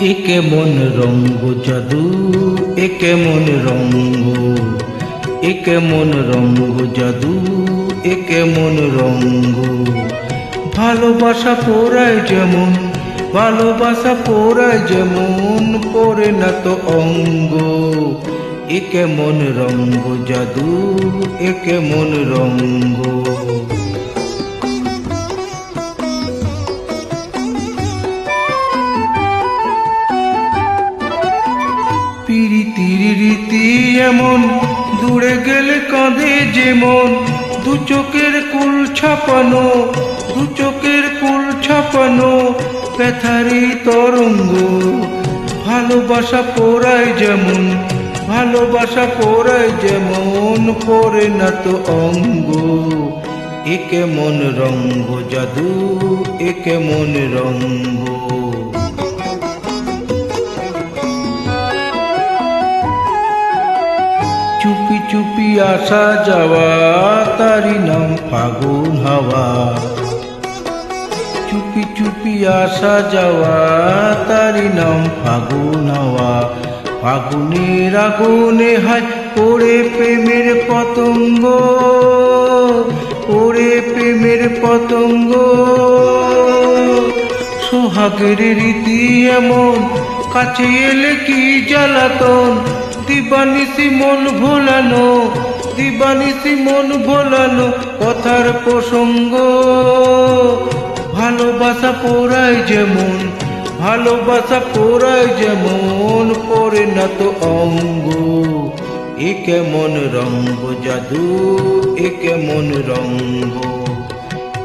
এ কেমন রঙ্গ জাদু, এ কেমন রঙ্গ, এ কেমন রঙ্গ জাদু, এ কেমন রঙ্গ। ভালোবাসা পোড়ায় যেমন, ভালোবাসা পোড়ায় যেমন, পড়ে না তো অঙ্গ। এ কেমন রঙ্গ জাদু, এ কেমন রঙ্গ। প্রীতির রীতি এমন, দূরে গেলে কাঁদে যেমন, দু চোখের কুল ছাপানো, দু চোখের কুল ছাপানো ব্যথারি তরঙ্গ। ভালোবাসা পোড়ায় যেমন, ভালোবাসা পোড়ায় যেমন, পড়ে না তো অঙ্গ। এ কেমন রঙ্গ জাদু, এ কেমন রঙ্গ। চুপি চুপি আসা যাওয়া, তারি নাম ফাগুন হাওয়া। চুপি চুপি আসা যাওয়া, তারি নাম ফাগুন হাওয়া। ফাগুনের আগুনে হায় ওরে প্রেমের পতঙ্গ, ওরে প্রেমের পতঙ্গ। সোহাগের রীতি এমন, কাছে এলে কি জ্বালাতন। দিবানিসি মন ভোলানো, দিবানিসি মন ভোলানো কথার প্রসঙ্গ। ভালোবাসা পোড়ায় যেমন, ভালোবাসা পোড়ায় যেমন, পড়ে না তো অঙ্গ। এ কেমন রঙ্গ জাদু, এ কেমন রঙ্গ,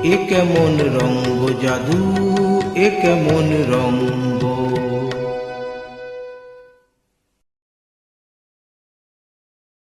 এ কেমন রঙ্গ জাদু, এ কেমন রঙ্গ।